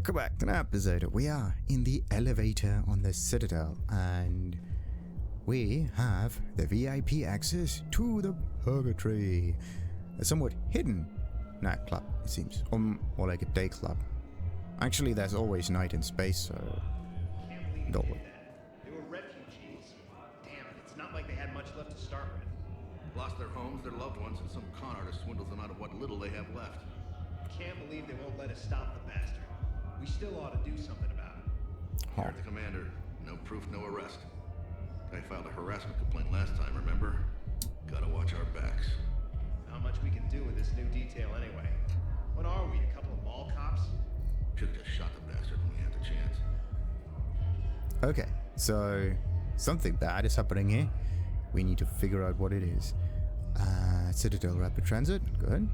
Welcome back to an episode. We are in the elevator on the Citadel, and we have the VIP access to the Purgatory. A somewhat hidden nightclub, it seems, or more like a day club. Actually, there's always night in space, so... Can't believe they were refugees. Damn it, it's not like they had much left to start with. Lost their homes, their loved ones, and some con artist swindles them out of what little they have left. Can't believe they won't let us stop the bastard. We still ought to do something about it. Heard the commander. No proof, no arrest. Guy filed a harassment complaint last time, remember? Gotta watch our backs. Not much we can do with this new detail anyway. What are we, a couple of mall cops? Should've just shot the bastard when we had the chance. Okay, so something bad is happening here. We need to figure out what it is. Citadel Rapid Transit, good.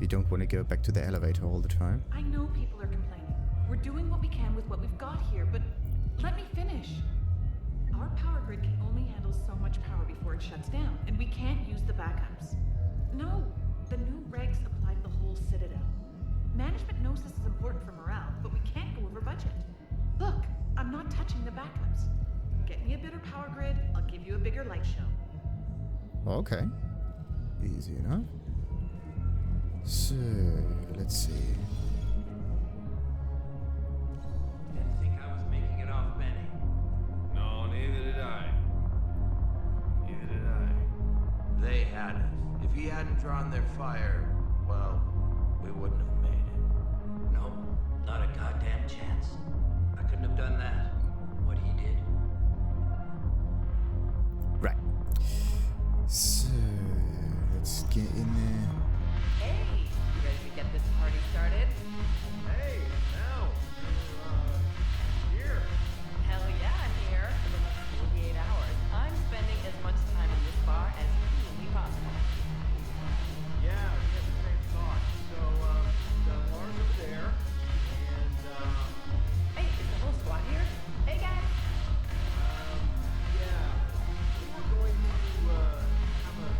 You don't want to go back to the elevator all the time. I know people are complaining. We're doing what we can with what we've got here, but let me finish. Our power grid can only handle so much power before it shuts down, and we can't use the backups. No, the new regs apply to the whole Citadel. Management knows this is important for morale, but we can't go over budget. Look, I'm not touching the backups. Get me a better power grid, I'll give you a bigger light show. Okay. Easy enough. So, let's see. Didn't think I was making it off, Benny. No, neither did I. Neither did I. They had us. If he hadn't drawn their fire, well, we wouldn't have made it. Nope, not a goddamn chance. I couldn't have done that. What he did. Right. So, let's get in there. Hey, you ready to get this party started? Hey, now! Here! Hell yeah, I'm here. For the next 48 hours, I'm spending as much time in this bar as humanly possible. Yeah, we had the same thought. So, the bar's over there, and, Hey, is the whole squad here? Hey guys! yeah, we were going to, have a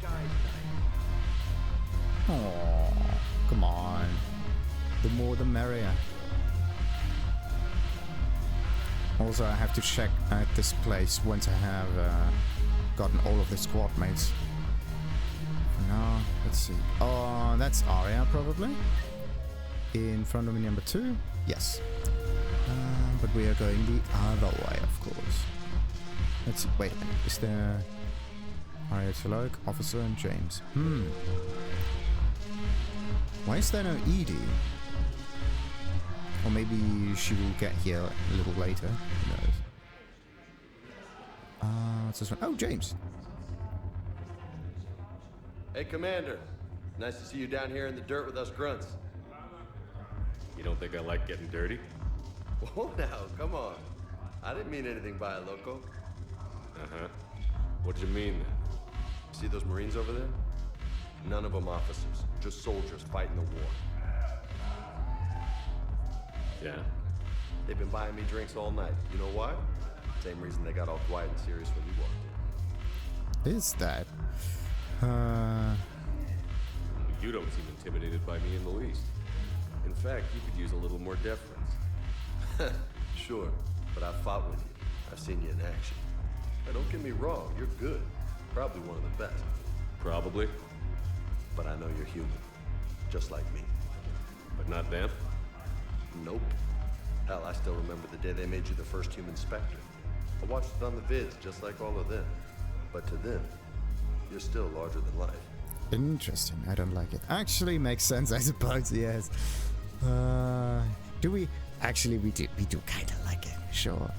guys' night. Oh, come on. The more the merrier. Also, I have to check at this place once I have gotten all of the squad mates. For now, let's see. Oh, that's Aria, probably. In front of me, number 2. Yes. But we are going the other way, of course. Let's see. Wait a minute. Is there... Aria T'Loak, Officer, and James. Why is there no Edie? Or maybe she will get here a little later. Who knows? What's this one? Oh, James. Hey, Commander. Nice to see you down here in the dirt with us grunts. You don't think I like getting dirty? Whoa, now, come on. I didn't mean anything by it, loco. Uh-huh. What'd you mean then? See those Marines over there? None of them officers, just soldiers fighting the war. Yeah? They've been buying me drinks all night. You know why? Same reason they got all quiet and serious when you walked in. Is that? You don't seem intimidated by me in the least. In fact, you could use a little more deference. Sure, but I've fought with you. I've seen you in action. Now, don't get me wrong, you're good. Probably one of the best. Probably. But I know you're human. Just like me. But not them? Nope. Hell, I still remember the day they made you the first human Spectre. I watched it on the vids, just like all of them. But to them, you're still larger than life. Interesting. I don't like it. Actually, makes sense, I suppose. Yes. Do we? Actually, we do. We do kind of like it. Sure.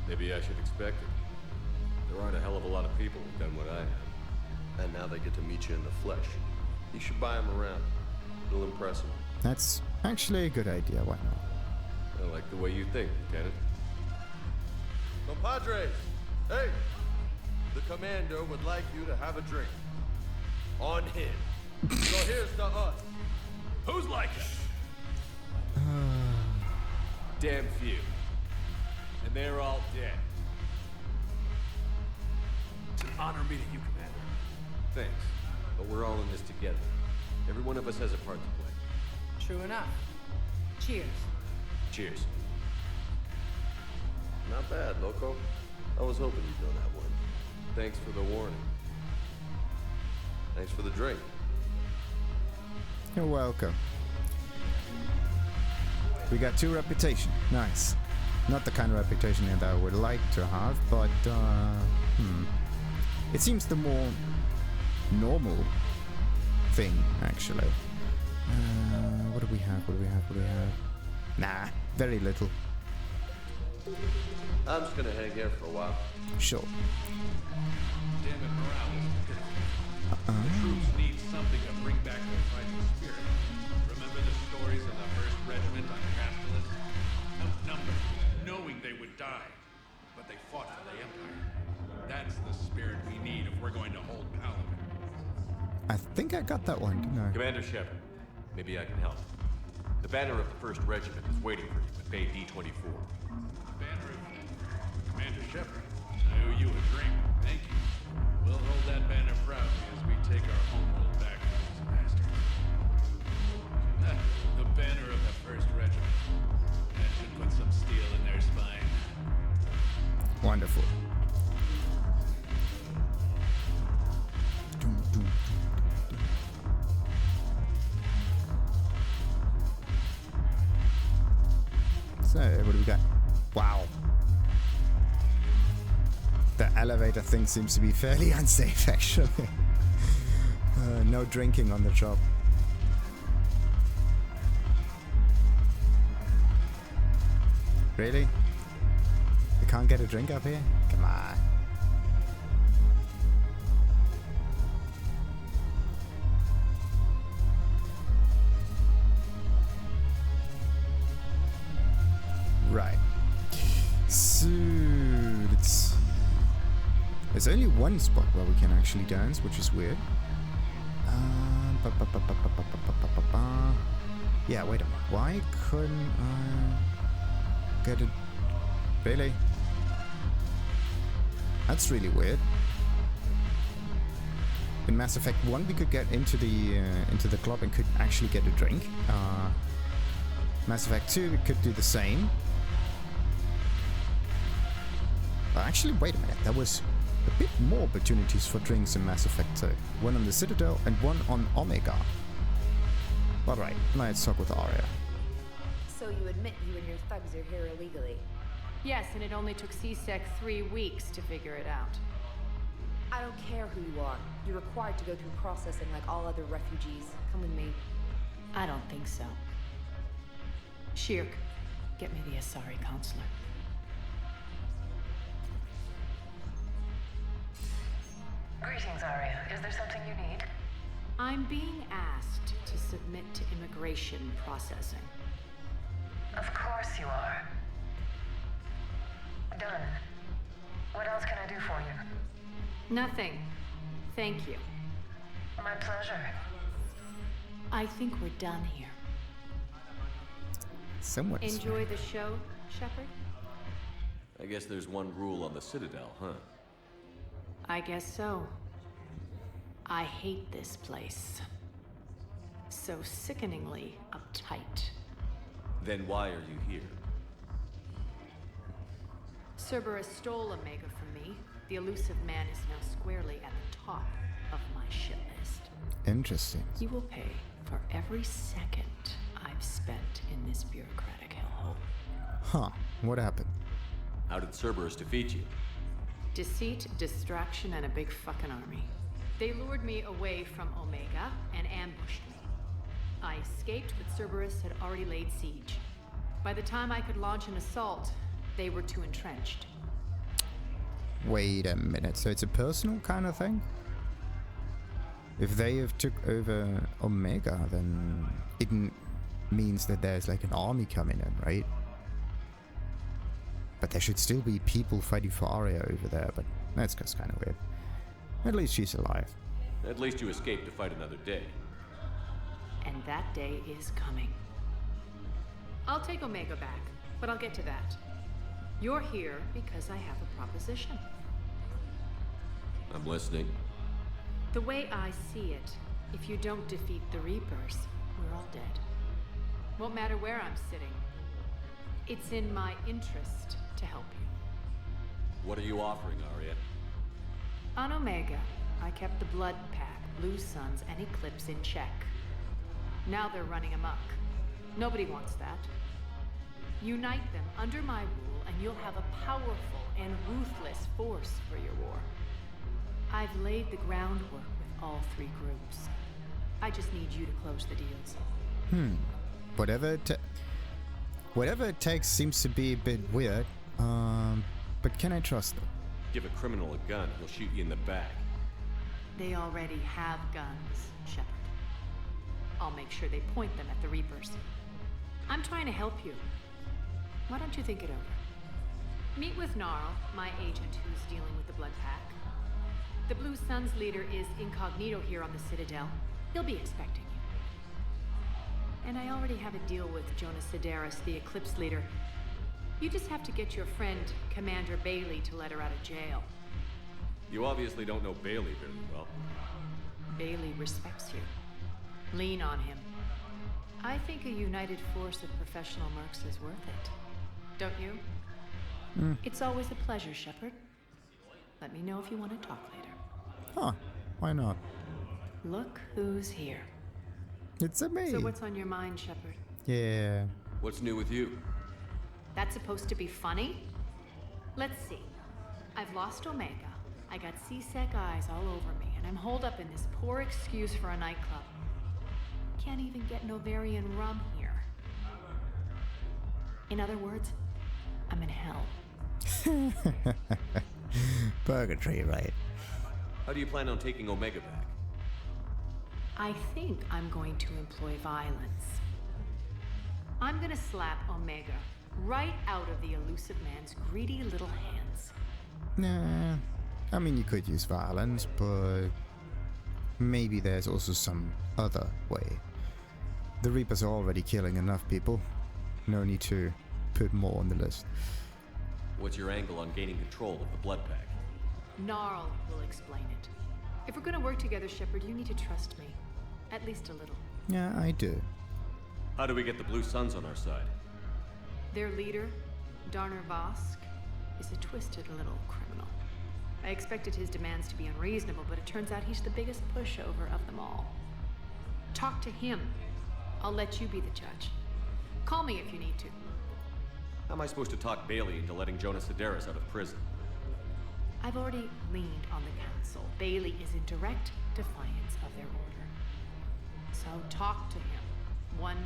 Maybe I should expect it. There aren't a hell of a lot of people who've done what I have. And now they get to meet you in the flesh. You should buy them around. It'll impress them. That's actually a good idea. Why not? I like the way you think, Lieutenant. Compadres! Hey! The commander would like you to have a drink. On him. So here's to us. Who's like it? Damn few. And they're all dead. It's an honor meeting you, Commander. Thanks, but we're all in this together. Every one of us has a part to play. True enough. Cheers. Cheers. Not bad, Loco. I was hoping you'd know that one. Thanks for the warning. Thanks for the drink. You're welcome. We got 2 reputation. Nice. Not the kind of reputation that I would like to have, but it seems the more normal thing, actually. What do we have? Nah, very little. I'm just gonna hang here for a while. Sure. Damn it, morale is pitiful. The troops need something to bring back their fighting spirit. Remember the stories of the 1st Regiment on Castellus? Outnumbered, knowing they would die. But they fought for the Empire. That's the spirit we need if we're going to hold Palaven. I think I got that one, didn't I? Commander Shepard, maybe I can help. The banner of the 1st Regiment is waiting for you at Bay D-24. Banner of Commander Shepard. I owe you a drink. Thank you. We'll hold that banner proudly as we take our homeworld back from these bastards. The banner of the 1st Regiment. That should put some steel in their spine. Wonderful. So, what do we got? Wow. The elevator thing seems to be fairly unsafe, actually. No drinking on the job. Really? You can't get a drink up here? Come on. Right. So, let's see. There's only one spot where we can actually dance, which is weird. Yeah, wait a minute. Why couldn't I get it? Really? That's really weird. In Mass Effect 1, we could get into the club and could actually get a drink. Mass Effect 2, we could do the same. But actually, wait a minute. There was a bit more opportunities for drinks in Mass Effect 2. One on the Citadel and one on Omega. But right, let's talk with Aria. So you admit you and your thugs are here illegally? Yes, and it only took CSEC 3 weeks to figure it out. I don't care who you are. You're required to go through processing like all other refugees. Come with me. I don't think so. Shirk, get me the Asari counselor. Greetings, Aria. Is there something you need? I'm being asked to submit to immigration processing. Of course you are. Done. What else can I do for you? Nothing. Thank you. My pleasure. I think we're done here. Somewhat. Enjoy the show, Shepard? I guess there's one rule on the Citadel, huh? I guess so. I hate this place. So sickeningly uptight. Then why are you here? Cerberus stole Omega from me. The elusive man is now squarely at the top of my shit list. Interesting. You will pay for every second I've spent in this bureaucratic hellhole. Huh. What happened? How did Cerberus defeat you? Deceit, distraction, and a big fucking army. They lured me away from Omega and ambushed me. I escaped, but Cerberus had already laid siege. By the time I could launch an assault, they were too entrenched. Wait a minute. So it's a personal kind of thing? If they have took over Omega, then it means that there's like an army coming in, right? But there should still be people fighting for Aria over there, but that's just kind of weird. At least she's alive. At least you escaped to fight another day. And that day is coming. I'll take Omega back, but I'll get to that. You're here because I have a proposition. I'm listening. The way I see it, If you don't defeat the Reapers, we're all dead. Won't matter where I'm sitting. It's in my interest to help you. What are you offering, Aria? On Omega, I kept the Blood Pack, Blue Suns, and Eclipse in check. Now they're running amok. Nobody wants that. Unite them under my rule, and you'll have a powerful and ruthless force for your war. I've laid the groundwork with all three groups. I just need you to close the deals. Whatever it takes seems to be a bit weird. But can I trust them? Give a criminal a gun, he'll shoot you in the back. They already have guns, Shepard. I'll make sure they point them at the Reapers. I'm trying to help you. Why don't you think it over? Meet with Narl, my agent who's dealing with the Blood Pack. The Blue Suns leader is incognito here on the Citadel. He'll be expecting you. And I already have a deal with Jona Sederis, the Eclipse leader. You just have to get your friend, Commander Bailey, to let her out of jail. You obviously don't know Bailey very well. Bailey respects you. Lean on him. I think a united force of professional mercs is worth it. Don't you? It's always a pleasure, Shepard. Let me know if you want to talk later. Huh, why not? Look who's here. It's me. So what's on your mind, Shepard? Yeah. What's new with you? That's supposed to be funny? Let's see. I've lost Omega. I got C-Sec eyes all over me, and I'm holed up in this poor excuse for a nightclub. Can't even get Novarian rum here. In other words, I'm in hell. Purgatory, right? How do you plan on taking Omega back? I think I'm going to employ violence. I'm gonna slap Omega right out of the elusive man's greedy little hands. Nah. I mean, you could use violence, but maybe there's also some other way. The Reapers are already killing enough people. No need to put more on the list. What's your angle on gaining control of the Blood Pack? Narl will explain it. If we're gonna work together, Shepard, you need to trust me. At least a little. Yeah, I do. How do we get the Blue Suns on our side? Their leader, Darner Vosque, is a twisted little criminal. I expected his demands to be unreasonable, but it turns out he's the biggest pushover of them all. Talk to him. I'll let you be the judge. Call me if you need to. How am I supposed to talk Bailey into letting Jona Sederis out of prison? I've already leaned on the council. Bailey is in direct defiance of their order. So talk to him. One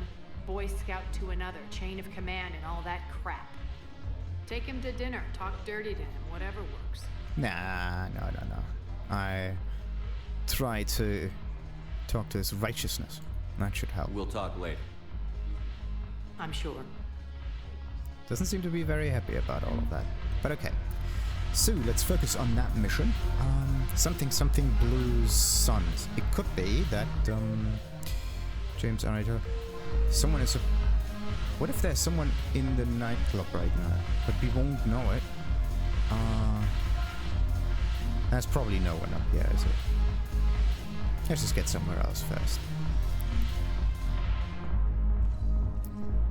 Boy Scout to another, chain of command and all that crap. Take him to dinner, talk dirty to him, whatever works. Nah, no. I try to talk to his righteousness. That should help. We'll talk later. I'm sure. Doesn't seem to be very happy about all of that. But okay. So, let's focus on that mission. Something Blue Suns. It could be that, James Aria. Someone is what if there's someone in the nightclub right now, but we won't know it? There's probably no one up here, is it? Let's just get somewhere else first.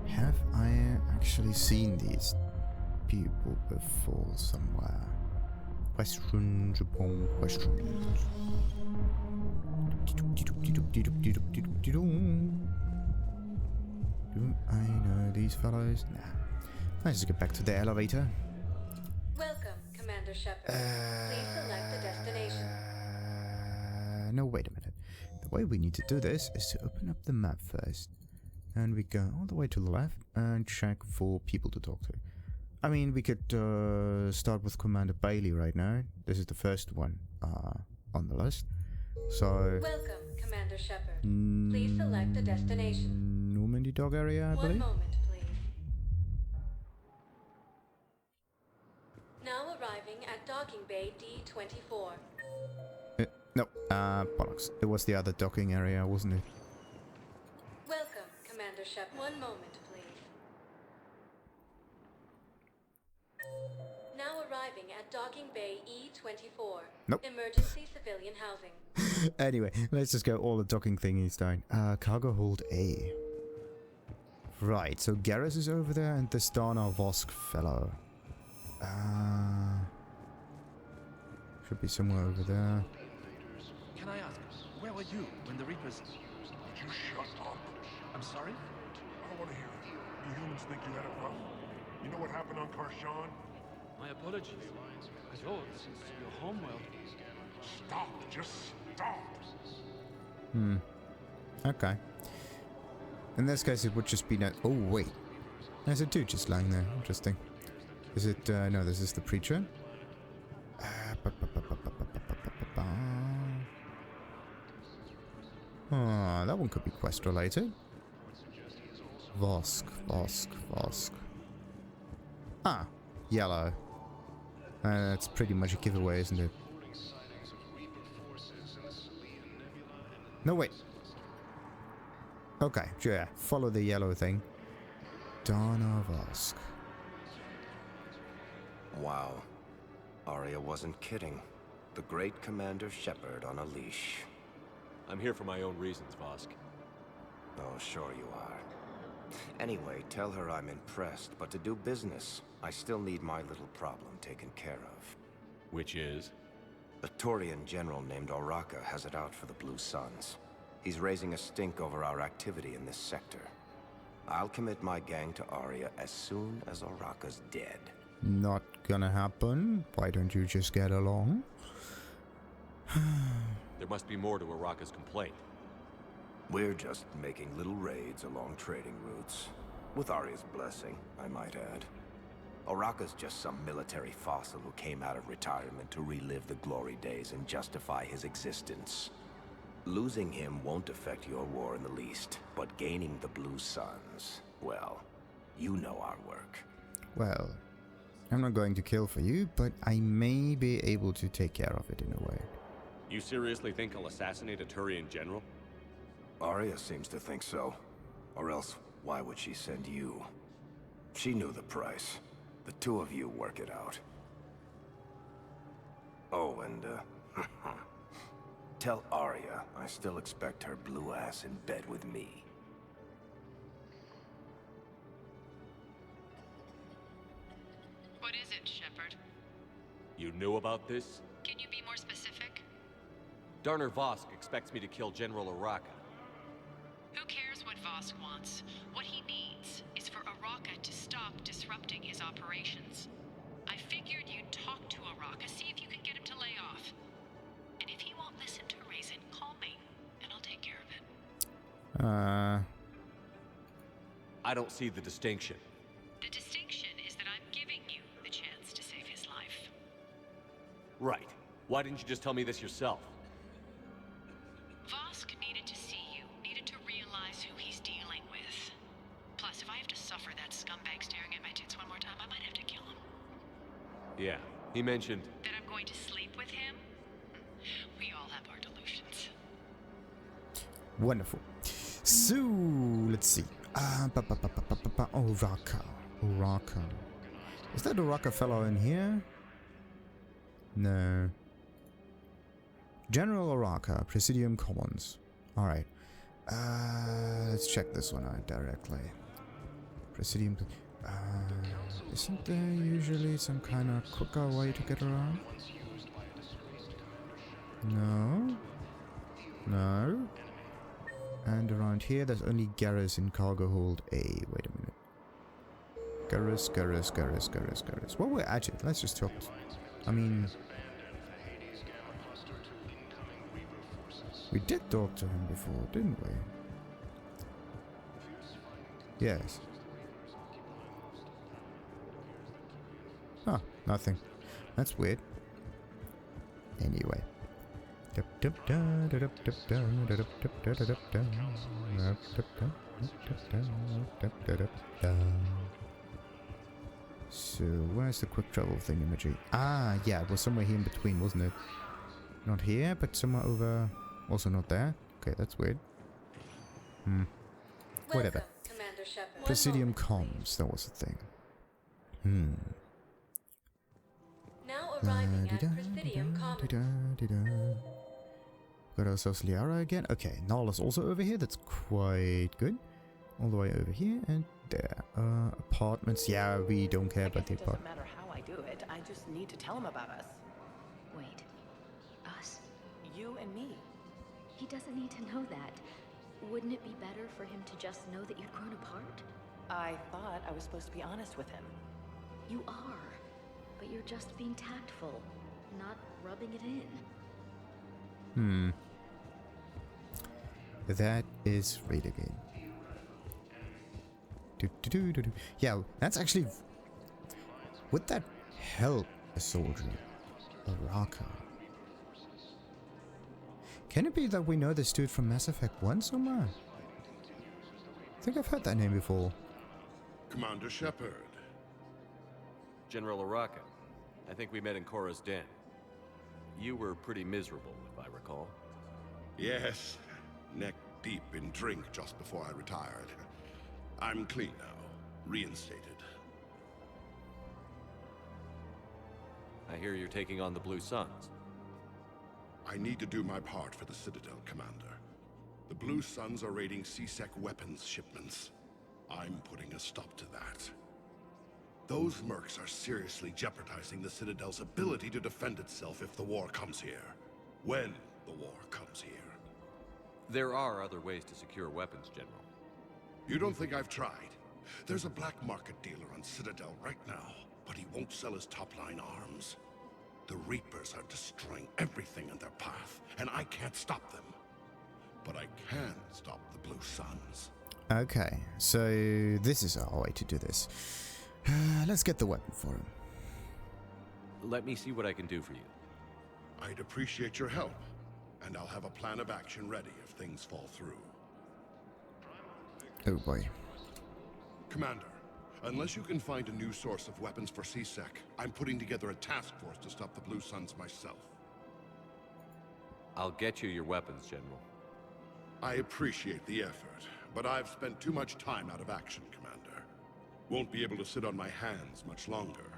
Have I actually seen these people before somewhere? Questions upon questions. Do I know these fellows? Nah. Let's just get back to the elevator. Welcome, Commander Shepard. Please select a destination. No, wait a minute. The way we need to do this is to open up the map first. And we go all the way to the left and check for people to talk to. I mean, we could start with Commander Bailey right now. This is the first one on the list. So... Welcome, Commander Shepard. Please select a destination. Normandy Dog area, I believe. One moment, please. Now arriving at docking bay D-24. No, bollocks. It was the other docking area, wasn't it? Welcome, Commander Shepard. One moment, please. Now arriving at docking bay E-24. Nope. Emergency civilian housing. Anyway, let's just go all the docking thingies down. Cargo hold A. Right, so Garrus is over there and this Dana Vosque fellow. Should be somewhere over there. Can I ask, where were you when the Reapers... Would you shut up? I'm sorry? I don't want to hear it. You humans think you had it rough? You know what happened on Karshan? My apologies. But yours is your homeworld. Stop! Just stop! Okay. In this case, it would just be no... Oh, wait. There's a dude just lying there. Interesting. Is it... no, this is the preacher. Oh, that one could be quest related. Vosque. Ah, yellow. That's pretty much a giveaway, isn't it? No, wait. Okay, yeah, follow the yellow thing. Dana Vosque. Wow. Aria wasn't kidding. The great Commander Shepard on a leash. I'm here for my own reasons, Vosque. Oh, sure you are. Anyway, tell her I'm impressed, but to do business, I still need my little problem taken care of. Which is? A Turian general named Oraka has it out for the Blue Suns. He's raising a stink over our activity in this sector. I'll commit my gang to Aria as soon as Oraka's dead. Not gonna happen. Why don't you just get along? There must be more to Oraka's complaint. We're just making little raids along trading routes. With Aria's blessing, I might add. Oraka's just some military fossil who came out of retirement to relive the glory days and justify his existence. Losing him won't affect your war in the least, but gaining the Blue Suns, well, you know our work. Well, I'm not going to kill for you, but I may be able to take care of it in a way. You seriously think I'll assassinate a Turian general? Aria seems to think so. Or else, why would she send you? She knew the price. The two of you work it out. Oh, and, tell Aria I still expect her blue ass in bed with me. What is it, Shepard? You knew about this? Can you be more specific? Darner Vosque expects me to kill General Oraka. Who cares what Vosque wants? What he needs is for Oraka to stop disrupting his operations. I figured you'd talk to Oraka, see if you can get him to lay off. And if he won't listen to reason, call me, and I'll take care of it. I don't see the distinction. The distinction is that I'm giving you the chance to save his life. Right. Why didn't you just tell me this yourself? Vosque needed to see you, needed to realize who he's dealing with. Plus, if I have to suffer that scumbag staring at my tits one more time, I might have to kill him. Yeah, he mentioned... That I'm going to sleep with him? We all have our delusions. Wonderful. So, let's see. Oraka. Is that Oraka fellow in here? No. General Oraka, Presidium Commons. Alright. Let's check this one out directly. Presidium... isn't there usually some kind of quicker way to get around? No. No. And around here, there's only Garrus in cargo hold A. Wait a minute. Garrus. Well, we're at it. Let's just talk. I mean... We did talk to him before, didn't we? Yes. Ah, nothing. That's weird. Anyway. So, where's the quick travel thingamajig? Ah, yeah, it was somewhere here in between, wasn't it? Not here, but somewhere over... Also not there? Okay, that's weird. Whatever. Commander Shepard. Presidium comms, that was the thing. Now arriving at Presidium Commons. Got ourselves Liara again. Okay, Narl is also over here. That's quite good. All the way over here and there. Apartments. Yeah, we don't care about the apartment. It doesn't matter how I do it. I just need to tell him about us. Wait. Us? You and me. He doesn't need to know that. Wouldn't it be better for him to just know that you'd grown apart? I thought I was supposed to be honest with him. You are. But you're just being tactful, not rubbing it in. That is really good. Yeah, that's actually... Would that help a soldier? Oraka. Can it be that we know this dude from Mass Effect 1 somewhere? I think I've heard that name before. Commander Shepard. General Oraka. I think we met in Korra's den. You were pretty miserable, if I recall. Yes. Neck deep in drink just before I retired. I'm clean now. Reinstated. I hear you're taking on the Blue Suns. I need to do my part for the Citadel, Commander. The Blue Suns are raiding C-Sec weapons shipments. I'm putting a stop to that. Those mercs are seriously jeopardizing the Citadel's ability to defend itself if the war comes here. When the war comes here. There are other ways to secure weapons, General. You don't think I've tried? There's a black market dealer on Citadel right now, but he won't sell his top-line arms. The Reapers are destroying everything in their path, and I can't stop them. But I can stop the Blue Suns. Okay, so this is our way to do this. Let's get the weapon for him. Let me see what I can do for you. I'd appreciate your help, and I'll have a plan of action ready if things fall through. Oh boy. Commander, unless you can find a new source of weapons for C-Sec, I'm putting together a task force to stop the Blue Suns myself. I'll get you your weapons, General. I appreciate the effort, but I've spent too much time out of action, Commander. Won't be able to sit on my hands much longer.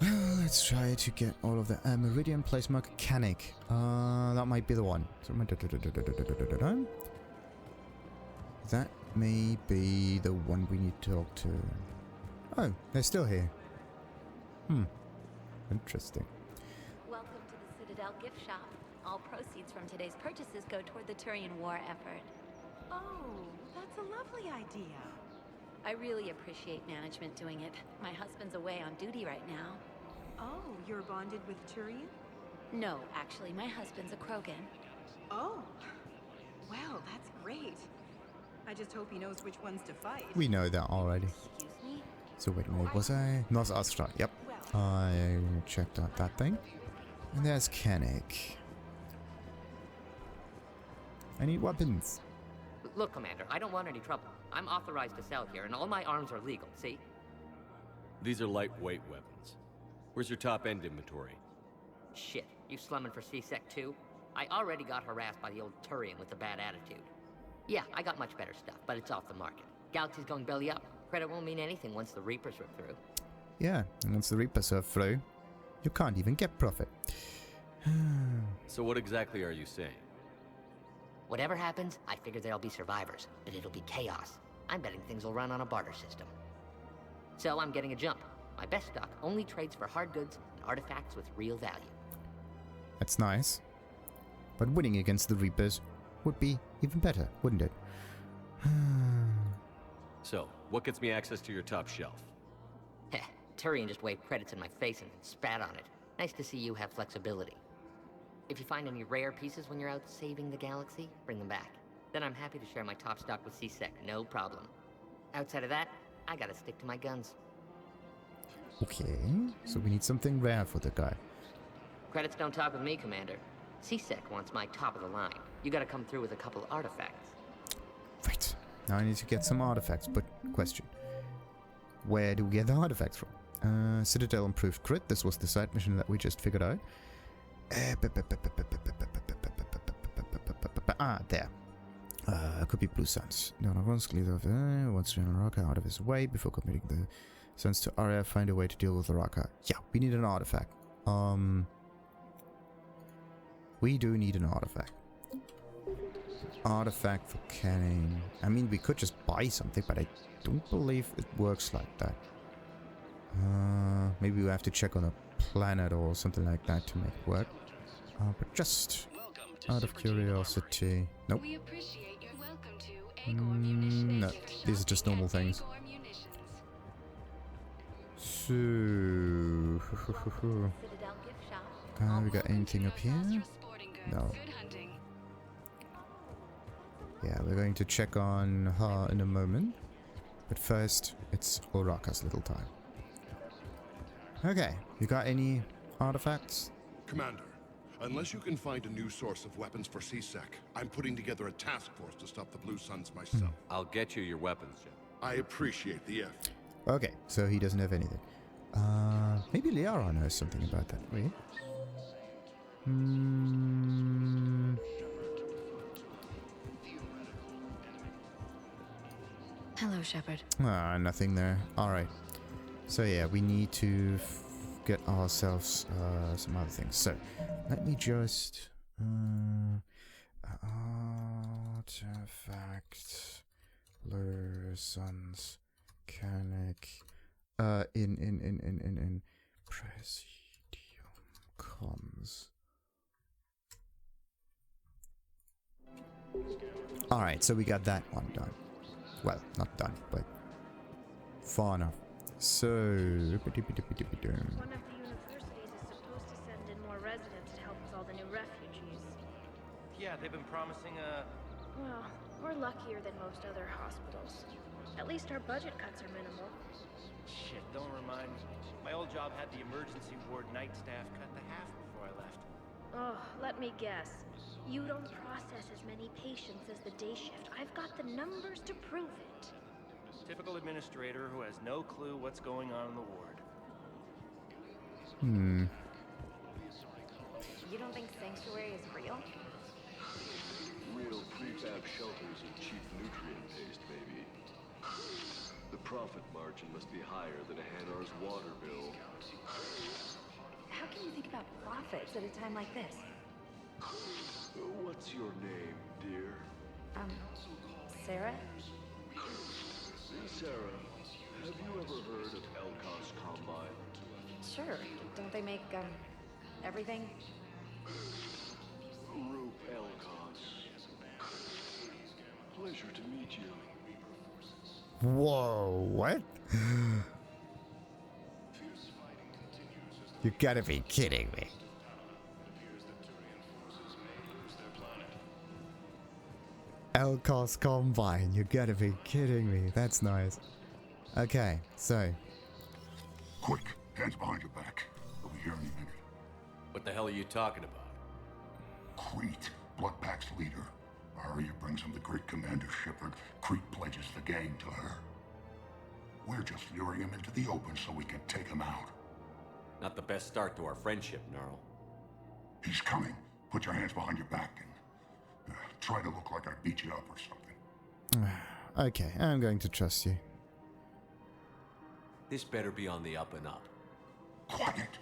Well, let's try to get all of the Meridian place marker Kannik. That might be the one. That may be the one we need to talk to. Oh, they're still here. Interesting. Welcome to the Citadel gift shop. All proceeds from today's purchases go toward the Turian war effort. Oh, that's a lovely idea. I really appreciate management doing it. My husband's away on duty right now. Oh, you're bonded with Turian? No, actually, my husband's a Krogan. Oh, well, that's great. I just hope he knows which ones to fight. We know that already. Excuse me? So wait a minute, was I? North Astra, yep. I checked out that thing. And there's Kannik. I need weapons. Look, Commander, I don't want any trouble. I'm authorized to sell here, and all my arms are legal, see? These are lightweight weapons. Where's your top-end inventory? Shit, you slumming for C-Sec too? I already got harassed by the old Turian with a bad attitude. Yeah, I got much better stuff, but it's off the market. Galaxy's going belly up. Credit won't mean anything once the Reapers rip through. Yeah, and once the Reapers are through, you can't even get profit. So what exactly are you saying? Whatever happens, I figure there'll be survivors, but it'll be chaos. I'm betting things will run on a barter system. So I'm getting a jump. My best stock only trades for hard goods and artifacts with real value. That's nice. But winning against the Reapers would be even better, wouldn't it? So, what gets me access to your top shelf? Heh, Turian just waved credits in my face and spat on it. Nice to see you have flexibility. If you find any rare pieces when you're out saving the galaxy, bring them back. Then I'm happy to share my top stock with C-Sec, no problem. Outside of that, I gotta stick to my guns. Okay, so we need something rare for the guy. Credits don't talk with me, Commander. C-Sec wants my top of the line. You gotta come through with a couple artifacts. Right. Now I need to get some artifacts, but question. Where do we get the artifacts from? Citadel improved crit. This was the side mission that we just figured out. There. Could be Blue Suns. No, no, once clear of wants to Oraka out of his way before committing the Suns to Aria. Find a way to deal with Oraka. Yeah, we need an artifact. We do need an artifact. Artifact for canning. I mean, we could just buy something, but I don't believe it works like that. Maybe we have to check on a planet or something like that to make it work. But just out of curiosity. Nope. No, these are just normal things. So, we got anything up here? No. Yeah, we're going to check on her in a moment. But first, it's Oraka's little time. Okay, you got any artifacts? Commander, unless you can find a new source of weapons for CSEC, I'm putting together a task force to stop the Blue Suns myself. I'll get you your weapons, Jim. I appreciate the effort. Okay, so he doesn't have anything. Maybe Liara knows something about that. Wait. Hello, Shepard. Nothing there. Alright. So yeah, we need to get ourselves some other things. So, let me just... artifact... Blue Suns... Kannik... in Presidium Comms. Alright, so we got that one done. Well, not done, but far enough. So... One of the universities is supposed to send in more residents to help with all the new refugees. Yeah, they've been promising a... Well, we're luckier than most other hospitals. At least our budget cuts are minimal. Shit, don't remind me. My old job had the emergency ward night staff cut to half before I left. Oh, let me guess. You don't process as many patients as the day shift. I've got the numbers to prove it. Typical administrator who has no clue what's going on in the ward. You don't think Sanctuary is real? Real prefab shelters and cheap nutrient paste, maybe. The profit margin must be higher than a Hanar's water bill. How can you think about profits at a time like this? What's your name, dear? Sarah? Sarah, have you ever heard of Elkos Combine? Sure. Don't they make, everything? Roop Elkos. Pleasure to meet you. Whoa, what? You gotta be kidding me. Elkos Combine, you gotta be kidding me. That's nice. Okay, so. Quick, hands behind your back. We'll be here any minute. What the hell are you talking about? Crete, Bloodpack's leader. Aria brings him the great Commander Shepard. Crete pledges the gang to her. We're just luring him into the open so we can take him out. Not the best start to our friendship, Narl. He's coming. Put your hands behind your back and try to look like I beat you up or something. Okay, I'm going to trust you. This better be on the up and up. Quiet.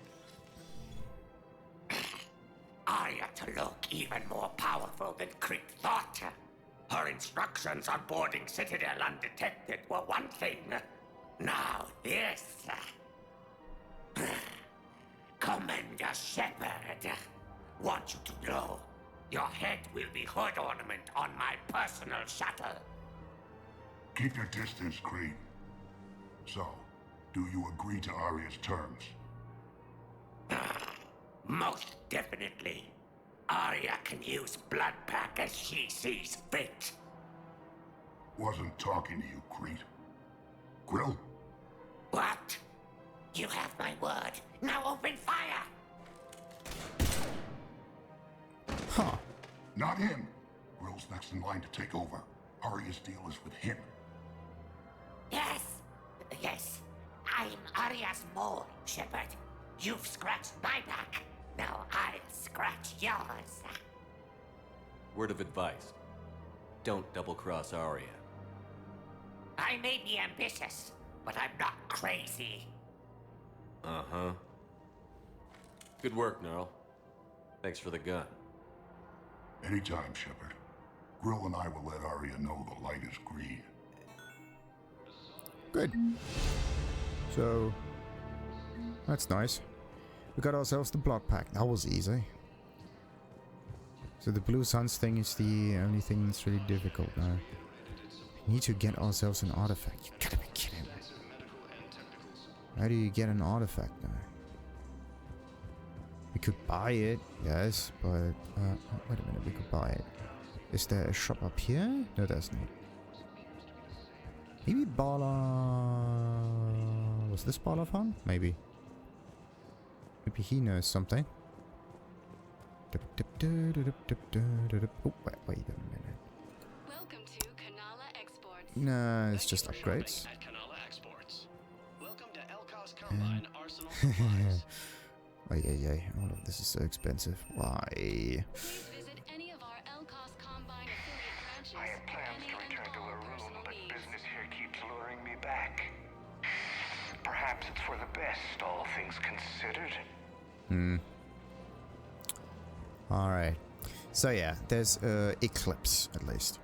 Aria T'Loak even more powerful than Crete thought. Her instructions on boarding Citadel undetected were one thing. Now this. Commander Shepard, want you to know, your head will be hood ornament on my personal shuttle. Keep your distance, Crete. So, do you agree to Aria's terms? Most definitely. Aria can use Bloodpack as she sees fit. Wasn't talking to you, Crete. Grill? What? You have my word. Now open fire! Huh. Not him. Grill's next in line to take over. Aria's deal is with him. Yes. Yes. I'm Aria's mole, Shepard. You've scratched my back. Now I'll scratch yours. Word of advice. Don't double-cross Aria. I may be ambitious, but I'm not crazy. Uh-huh. Good work, Narl. Thanks for the gun. Anytime, Shepard. Grill and I will let Aria know the light is green. Good. So, that's nice. We got ourselves the blood pack. That was easy. So the Blue Suns thing is the only thing that's really difficult now. We need to get ourselves an artifact. You gotta be kidding me. How do you get an artifact now? We could buy it, yes, but... wait a minute, we could buy it. Is there a shop up here? No, there's not. Maybe Bala... Was this Bala fun? Maybe. Maybe he knows something. Oh, wait a minute. Welcome to Kanala Exports. No, it's just upgrades. Welcome to Elkos Combine Arsenal Supplies. Oh, yeah. All of this is so expensive. Why? Please visit any of our Elkos Combine affiliate branches. I have plans to return to Arun, but business here keeps luring me back. Perhaps it's for the best, all things considered. Alright. So yeah, there's Eclipse, at least.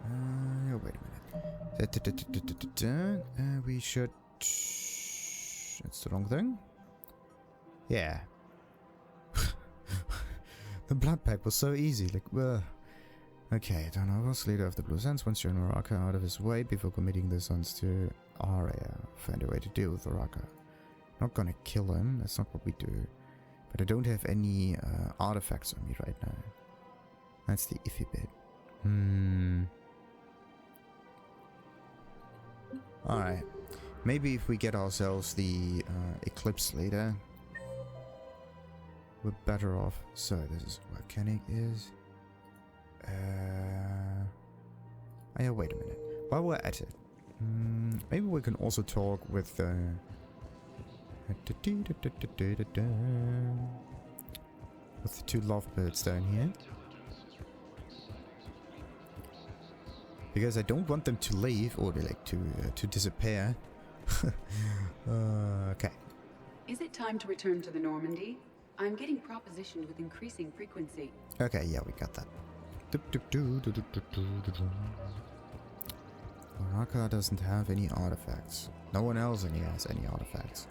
Wait a minute. We should... That's the wrong thing. Yeah. The blood pack was so easy, like, okay, Darnavos, leader of the Blue Suns, wants Jona Oraka out of his way before committing the Suns to Aria. Find a way to deal with Oraka. Not gonna kill him, that's not what we do. But I don't have any artifacts on me right now. That's the iffy bit. Alright. Maybe if we get ourselves the Eclipse later, we're better off. So this is where Kannik is. Oh yeah, wait a minute. While we're at it, maybe we can also talk with with the two lovebirds down here. Because I don't want them to leave or like to disappear. Okay. Is it time to return to the Normandy? I'm getting propositioned with increasing frequency. Okay, yeah, we got that. Oraka doesn't have any artifacts. No one else has any artifacts.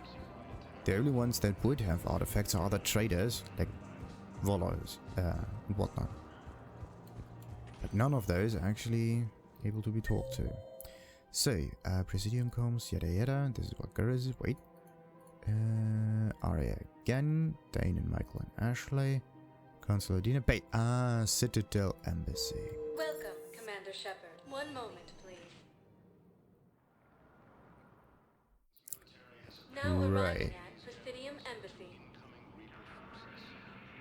The only ones that would have artifacts are the traders, like Volos and whatnot. But none of those are actually able to be talked to. So, Presidium comes, yada yada. This is what Garrus is. Wait. Aria again. Dane and Michael and Ashley. Consul Adina. Bait. Citadel Embassy. Welcome, Commander Shepard. One moment, please. Now arriving at Presidium Embassy.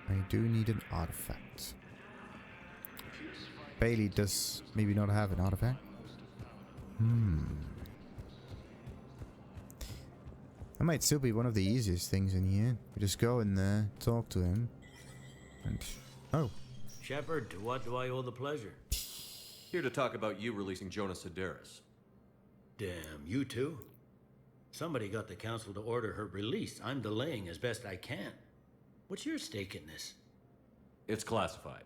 I do need an artifact. Bailey does maybe not have an artifact. That might still be one of the easiest things in here. We just go in there, talk to him, and... Oh. Shepard, to what do I owe the pleasure? Here to talk about you releasing Jona Sederis. Damn, you too? Somebody got the council to order her release. I'm delaying as best I can. What's your stake in this? It's classified.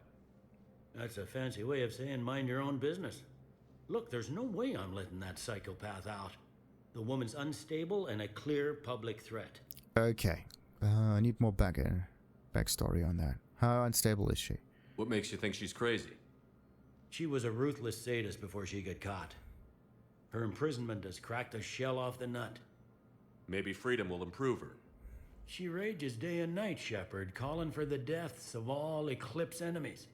That's a fancy way of saying mind your own business. Look, there's no way I'm letting that psychopath out. The woman's unstable and a clear public threat. Okay. I need more backstory on that. How unstable is she? What makes you think she's crazy? She was a ruthless sadist before she got caught. Her imprisonment has cracked the shell off the nut. Maybe freedom will improve her. She rages day and night, Shepard, calling for the deaths of all Eclipse enemies.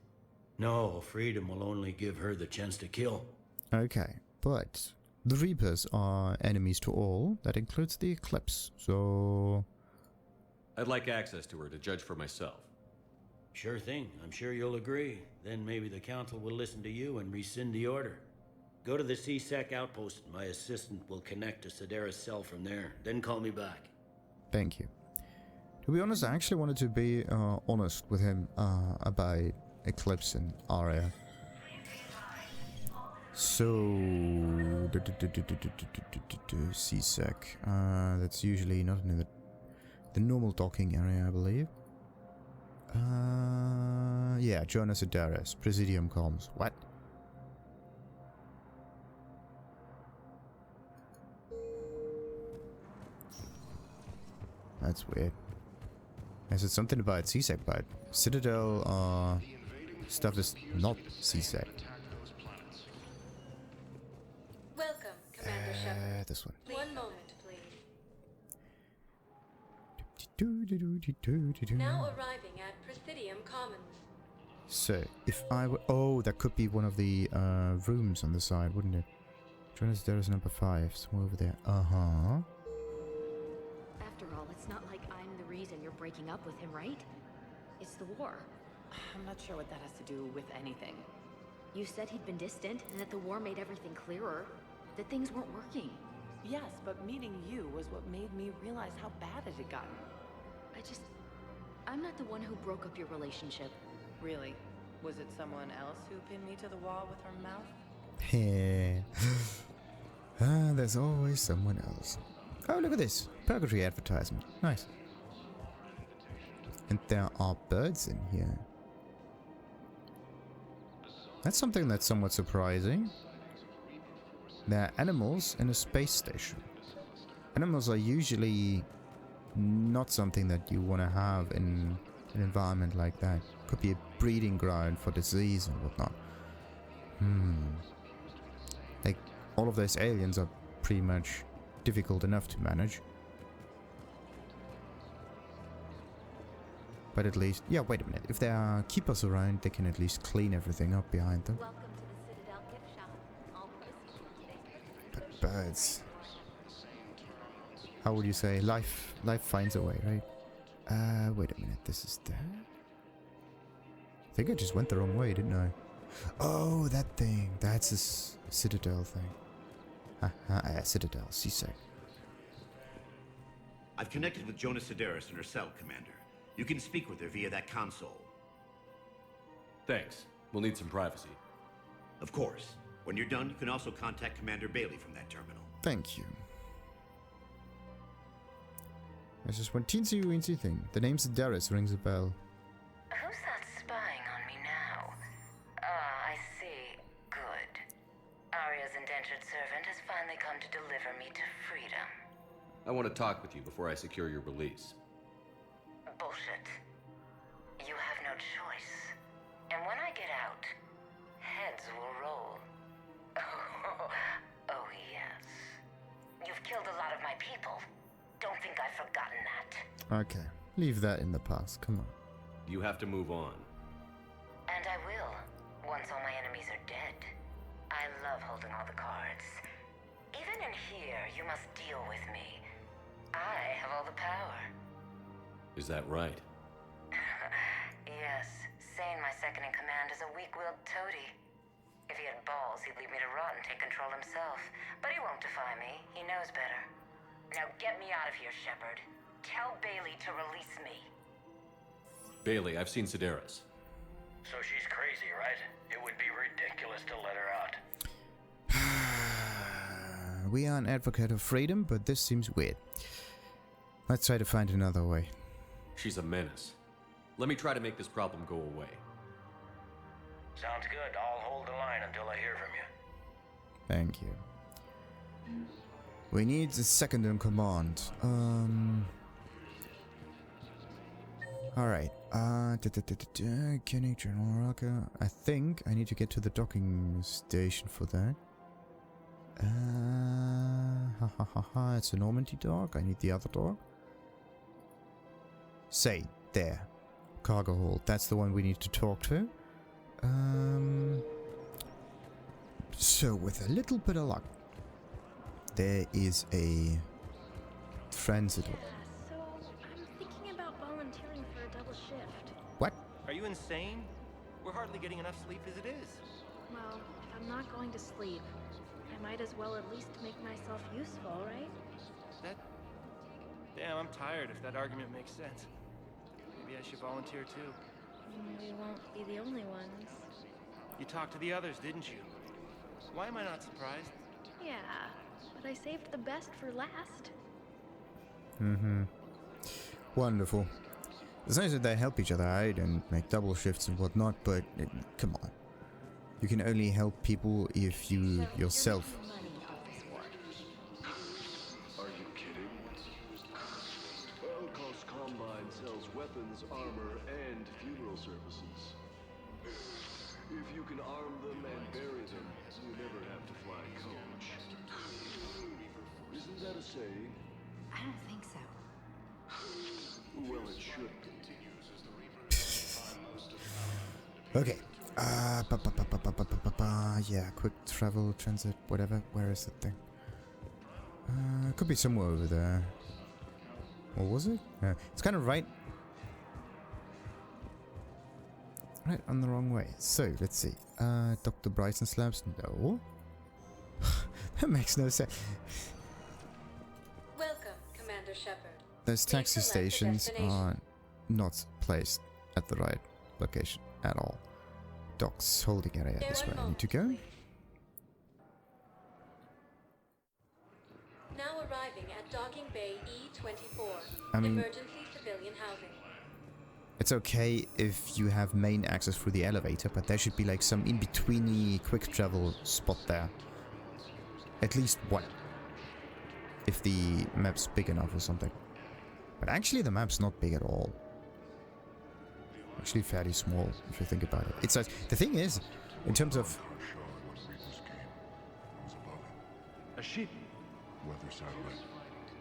No, freedom will only give her the chance to kill. Okay, but the Reapers are enemies to all. That includes the Eclipse, so... I'd like access to her to judge for myself. Sure thing. I'm sure you'll agree. Then maybe the council will listen to you and rescind the order. Go to the CSEC outpost. My assistant will connect to Sederis' cell from there. Then call me back. Thank you. To be honest, I actually wanted to be honest with him about Eclipse and Aria. So... CSEC. That's usually not in the normal docking area, I believe. Yeah, Jona Sederis. Presidium comms. What? That's weird. I said something about CSEC, but Citadel stuff is not CSEC. Welcome, Commander Shepard. This one. One moment, please. Now arriving at Presidium Commons. So, if I were... Oh, that could be one of the rooms on the side, wouldn't it? Jonas, there is number 5, somewhere over there. Uh-huh. After all, it's not like I'm the reason you're breaking up with him, right? It's the war. I'm not sure what that has to do with anything. You said he'd been distant, and that the war made everything clearer. That things weren't working. Yes, but meeting you was what made me realize how bad it had gotten. I'm not the one who broke up your relationship. Really? Was it someone else who pinned me to the wall with her mouth? There's always someone else. Oh, look at this. Purgatory advertisement. Nice. And there are birds in here. That's something that's somewhat surprising. There are animals in a space station. Animals are usually not something that you want to have in an environment like that. Could be a breeding ground for disease and whatnot. Like, all of those aliens are pretty much difficult enough to manage. But at least... Yeah, wait a minute. If there are keepers around, they can at least clean everything up behind them. Welcome to the Citadel gift shop. All proceeds from today's But birds... How would you say? Life finds a way, right? Wait a minute. This is there? I think I just went the wrong way, didn't I? Oh, that thing. That's a Citadel thing. Citadel. CSEC. I've connected with Jona Sederis in her cell, Commander. You can speak with her via that console. Thanks. We'll need some privacy. Of course. When you're done, you can also contact Commander Bailey from that terminal. Thank you. There's just one teensy-weensy thing. The name Sederis rings a bell. Who's that spying on me now? Ah, I see. Good. Aria's indentured servant has finally come to deliver me to freedom. I want to talk with you before I secure your release. Bullshit. You have no choice. And when I get out, heads will roll. Oh, yes. You've killed a lot of my people. Don't think I've forgotten that. Okay. Leave that in the past. Come on. You have to move on. And I will, once all my enemies are dead. I love holding all the cards. Even in here, you must deal with me. I have all the power. Is that right? Yes. Sayn, my second in command, is a weak-willed toady. If he had balls, he'd leave me to rot and take control himself. But he won't defy me. He knows better. Now get me out of here, Shepard. Tell Bailey to release me. Bailey, I've seen Sederis. So she's crazy, right? It would be ridiculous to let her out. We are an advocate of freedom, but this seems weird. Let's try to find another way. She's a menace. Let me try to make this problem go away. Sounds good. I'll hold the line until I hear from you. Thank you. We need the second in command. Alright. Kannik, General Oraka. I think I need to get to the docking station for that. It's a Normandy dock. I need the other dock. Say, there. Cargo hold. That's the one we need to talk to. So with a little bit of luck, there is a transit. So, I'm thinking about volunteering for a double shift. What? Are you insane? We're hardly getting enough sleep as it is. Well, if I'm not going to sleep, I might as well at least make myself useful, right? Damn, I'm tired if that argument makes sense. Maybe I should volunteer too. We won't be the only ones. You talked to the others, didn't you? Why am I not surprised? Yeah, but I saved the best for last. Wonderful. It's nice that they help each other out and make double shifts and whatnot, but come on. You can only help people if you yourself... Are you kidding? Elkos Combine sells weapons, armor, and funeral services. If you can arm them and bury them, you never have to fly coach. Isn't that a saying? I don't think so. Well, it should be. Okay. Yeah, quick travel, transit, whatever. Where is that thing? It could be somewhere over there. Or was it? It's kind of right on the wrong way. So, let's see. Dr. Bryson Slabs? No. That makes no sense. Welcome, Commander Shepard. Those taxi stations are not placed at the right location at all. Docks holding area is where I need to go. Now arriving at Docking Bay E24. I mean, emergency civilian housing. it's okay if you have main access through the elevator, but there should be like some in-betweeny quick travel spot there. At least one. If the map's big enough or something. But actually the map's not big at all. Actually fairly small, if you think about it. It's like, the thing is, in terms of... A sheep. Weather satellite.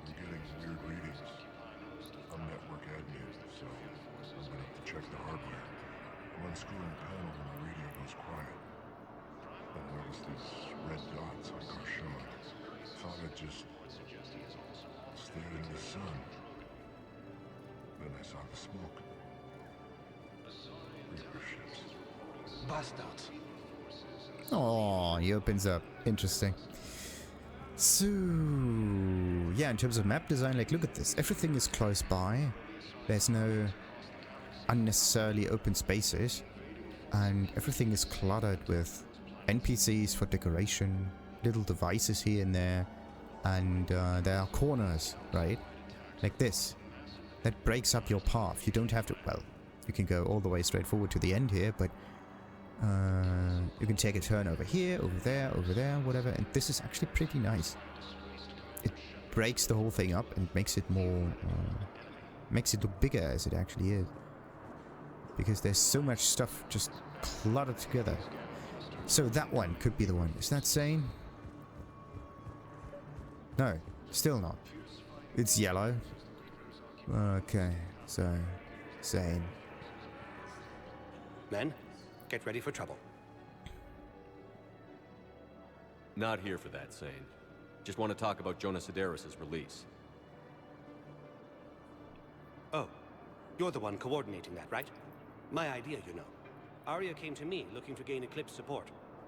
I'm getting weird readings. I'm network admin, so I went up to check the hardware. I'm unscrewing the panel when the radio goes quiet. I noticed these red dots on Karshon. Thought I'd just stare in the sun. Then I saw the smoke. Reaper ships. Bastards. Oh, he opens up. Interesting. So, yeah, in terms of map design, like, look at this. Everything is close by. There's no unnecessarily open spaces. And everything is cluttered with NPCs for decoration, little devices here and there. And there are corners, right? Like this. That breaks up your path. You don't have to... Well, you can go all the way straight forward to the end here, but... you can take a turn over here, over there, whatever, and this is actually pretty nice. It breaks the whole thing up and makes it more... makes it look bigger as it actually is. Because there's so much stuff just cluttered together. So that one could be the one. Is that Sayn? No, still not. It's yellow. Okay, so... Sayn. Men, get ready for trouble. Not here for that, Sayn. Just want to talk about Jona Sederis' release. Oh, you're the one coordinating that, right? My idea, you know. Aria came to me looking to gain Eclipse support.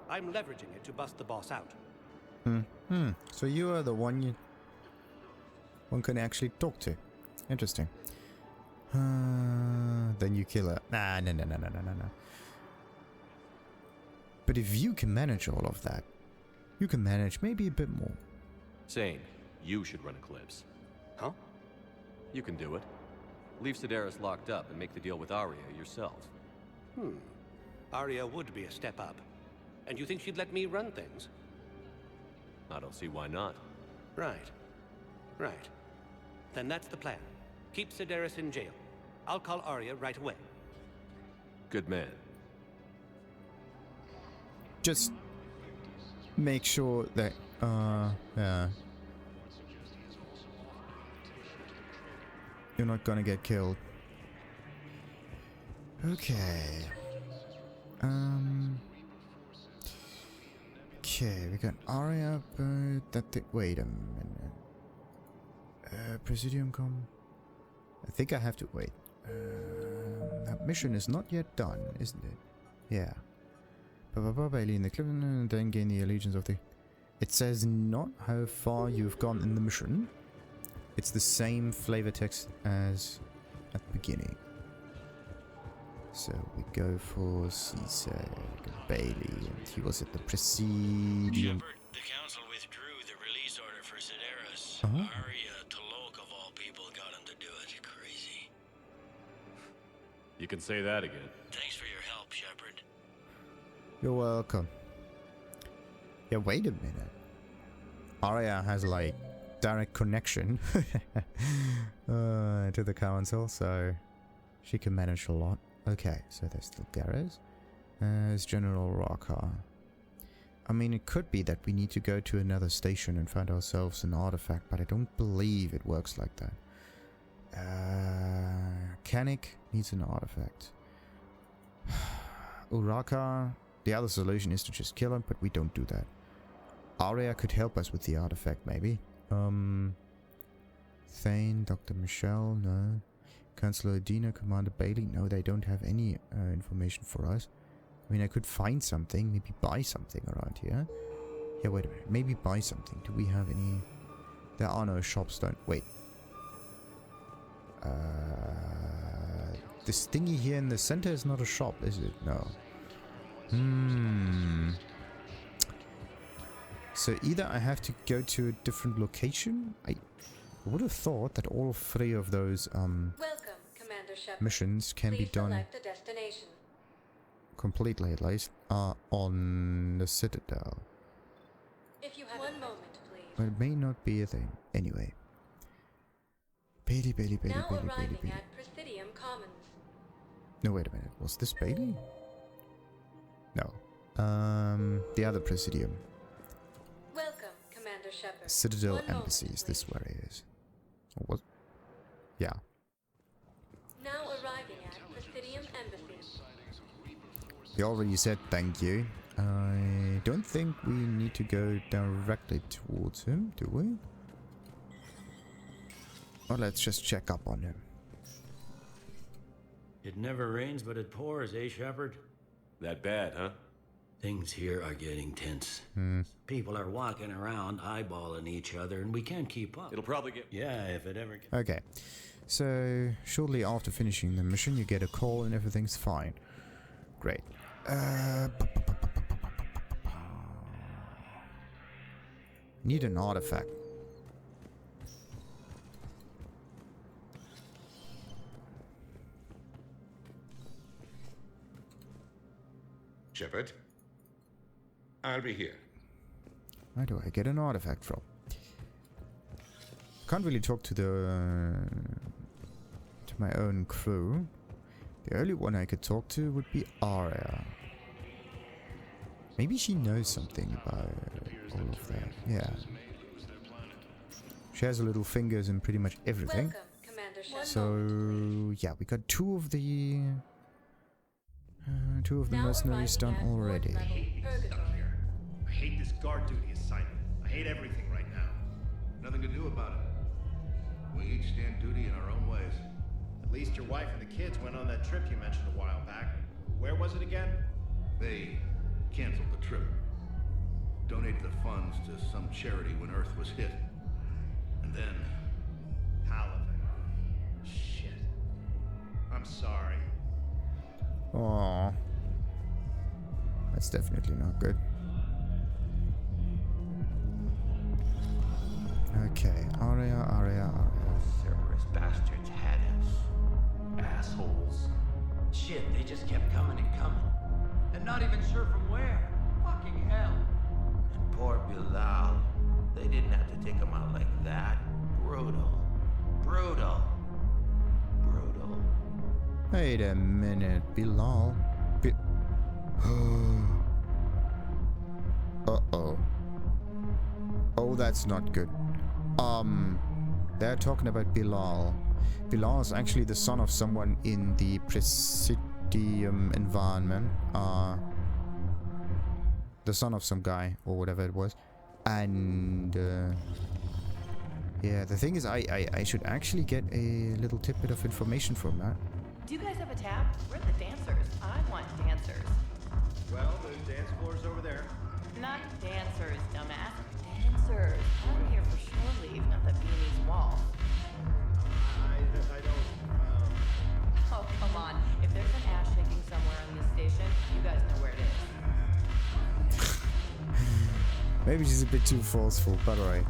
I'm leveraging it to bust the boss out. So you are the one one can actually talk to. Interesting. Then you kill her. Nah, no. But if you can manage all of that, you can manage maybe a bit more. Sayn, you should run Eclipse. Huh? You can do it. Leave Sederis locked up and make the deal with Aria yourself. Aria would be a step up. And you think she'd let me run things? I don't see why not. Right. Then that's the plan. Keep Sederis in jail. I'll call Aria right away. Good man. Just make sure that, yeah. You're not gonna get killed. Okay. Okay, we got Aria, but that wait a minute. Presidium com. I think I have to wait. That mission is not yet done, isn't it? Yeah. Alien the cliff and then gain the allegiance of the... It says not how far you've gone in the mission. It's the same flavor text as at the beginning. So we go for Caesar Bailey, and he was at the Presidium. Shepard, the council withdrew the release order for Sederis. Uh-huh. Aria T'Loak of all people got him to do it. Crazy. You can say that again. Thanks for your help, Shepard. You're welcome. Yeah, wait a minute. Aria has like direct connection to the council, so she can manage a lot. Okay, so there's still Garrus. There's General Oraka. I mean, it could be that we need to go to another station and find ourselves an artifact, but I don't believe it works like that. Kannik needs an artifact. Oraka, the other solution is to just kill him, but we don't do that. Aria could help us with the artifact, maybe. Thane, Dr. Michelle, no. Councillor Adina, Commander Bailey, no, they don't have any information for us. I mean, I could find something, maybe buy something around here. Yeah, wait a minute, maybe buy something. Do we have any... There are no shops, don't... Wait. This thingy here in the center is not a shop, is it? No. So either I have to go to a different location. I would have thought that all three of those Welcome, Commander Shepard. missions can be Please done select a destination. completely, at least, on the Citadel. If you have 1 moment, please. But it may not be a thing. Anyway. Bailey. Now arriving at Presidium Commons. No, wait a minute. Was this Bailey? No. The other Presidium. Welcome, Commander Shepard. Citadel 1 Embassy. moment, Is this where it is? Or what? Yeah. Now arriving at Presidium Embassy. You already said thank you. I don't think we need to go directly towards him, do we? Well, let's just check up on him. It never rains, but it pours, eh, Shepard? That bad, huh? Things here are getting tense. People are walking around eyeballing each other, and we can't keep up. It'll probably get... Yeah, if it ever gets... Okay. So, shortly after finishing the mission, you get a call and everything's fine. Great. Need an artifact. Shepard, I'll be here. Where do I get an artifact from? Can't really talk to the to my own crew. The only one I could talk to would be Aria. Maybe she knows something about all of that. Yeah. She has little fingers in pretty much everything. Welcome, Commander Shepard. So yeah, we got two of the mercenaries done already. Purgatory. I hate this guard duty assignment. I hate everything right now. Nothing to do about it. We each stand duty in our own ways. At least your wife and the kids went on that trip you mentioned a while back. Where was it again? They canceled the trip. Donated the funds to some charity when Earth was hit. And then... Halifax. Shit. I'm sorry. Aww. That's definitely not good. Okay, Aria. Cerberus bastards had us. Assholes. Shit, they just kept coming and coming. And not even sure from where. Fucking hell. And poor Bilal. They didn't have to take him out like that. Brutal. Wait a minute, Bilal. Uh-oh. Oh, that's not good. They're talking about Bilal. Bilal is actually the son of someone in the Presidium environment. The son of some guy, or whatever it was. And, yeah, the thing is, I should actually get a little tidbit of information from that. Do you guys have a tab? We're the dancers. I want dancers. Well, the dance floor's over there. Not dancers, dumbass. Dancers. I'm here for shore leave, not the beanie's wall. I don't, Oh, come on. If there's an ass shaking somewhere on this station, you guys know where it is. Maybe she's a bit too forceful, but alright.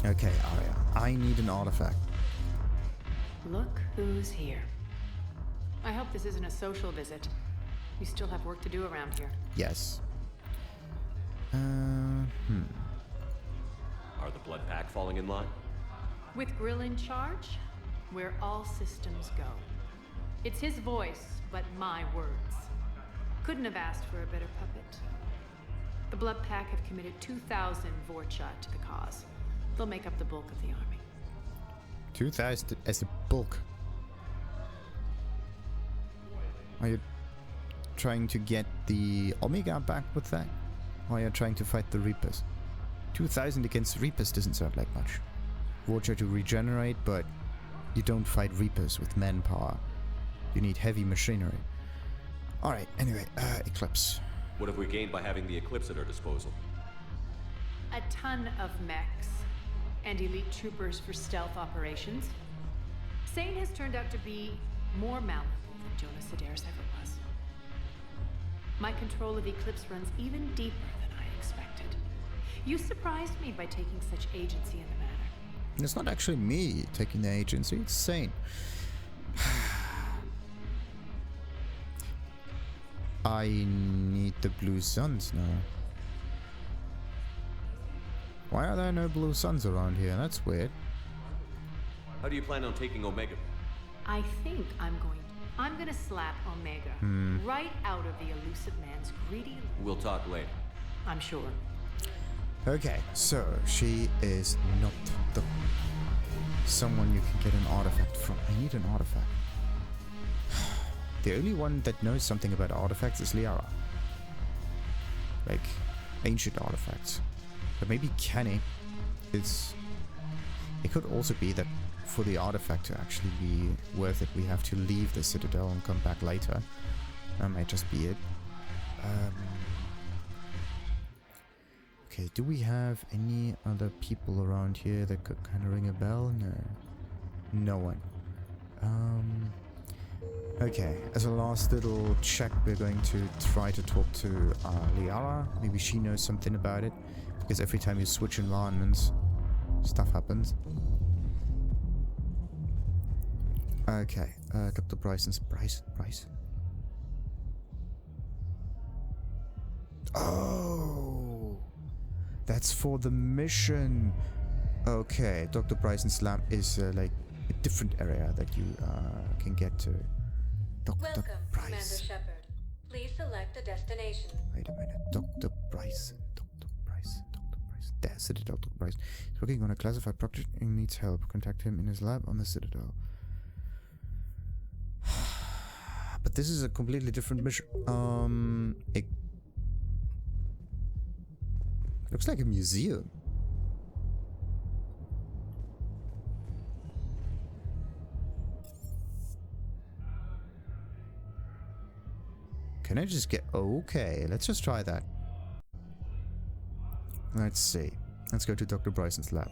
Okay, Aria. I need an artifact. Look who's here. I hope this isn't a social visit. We still have work to do around here. Yes. Are the Blood Pack falling in line? With Grill in charge, where all systems go. It's his voice, but my words. Couldn't have asked for a better puppet. The Blood Pack have committed 2,000 Vorcha to the cause. They'll make up the bulk of the army. 2,000 as a bulk. Are you trying to get the Omega back with that? Or are you trying to fight the Reapers? 2,000 against Reapers doesn't sound like much. Vorcha to regenerate, but you don't fight Reapers with manpower. You need heavy machinery. Alright, anyway, Eclipse. What have we gained by having the Eclipse at our disposal? A ton of mechs and elite troopers for stealth operations. Sayn has turned out to be more malleable than Jona Sederis ever was. My control of Eclipse runs even deeper than I expected. You surprised me by taking such agency in the matter. It's not actually me taking the agency, it's Sayn. I need the blue suns now. Why are there no blue suns around here? That's weird. How do you plan on taking Omega? I think I'm gonna slap Omega right out of the elusive man's greedy. We'll talk later. I'm sure. Okay, so she is not the someone you can get an artifact from. I need an artifact. The only one that knows something about artifacts is Liara. Like, ancient artifacts. But maybe Kannik is... It could also be that for the artifact to actually be worth it, we have to leave the Citadel and come back later. That might just be it. Okay, do we have any other people around here that could kind of ring a bell? No. No one. Okay, as a last little check, we're going to try to talk to Liara. Maybe she knows something about it. Because every time you switch environments, stuff happens. Okay, Dr. Bryson's... Bryce? Oh! That's for the mission! Okay, Dr. Bryson's lab is like a different area that you can get to. Welcome, Commander Shepard. Please select a destination. Wait a minute. Dr. Bryson. That's it, Dr. Bryson. He's working on a classified project and needs help. Contact him in his lab on the Citadel. But this is a completely different mission. It looks like a museum. Can I just get... Okay, let's just try that. Let's see. Let's go to Dr. Bryson's lab.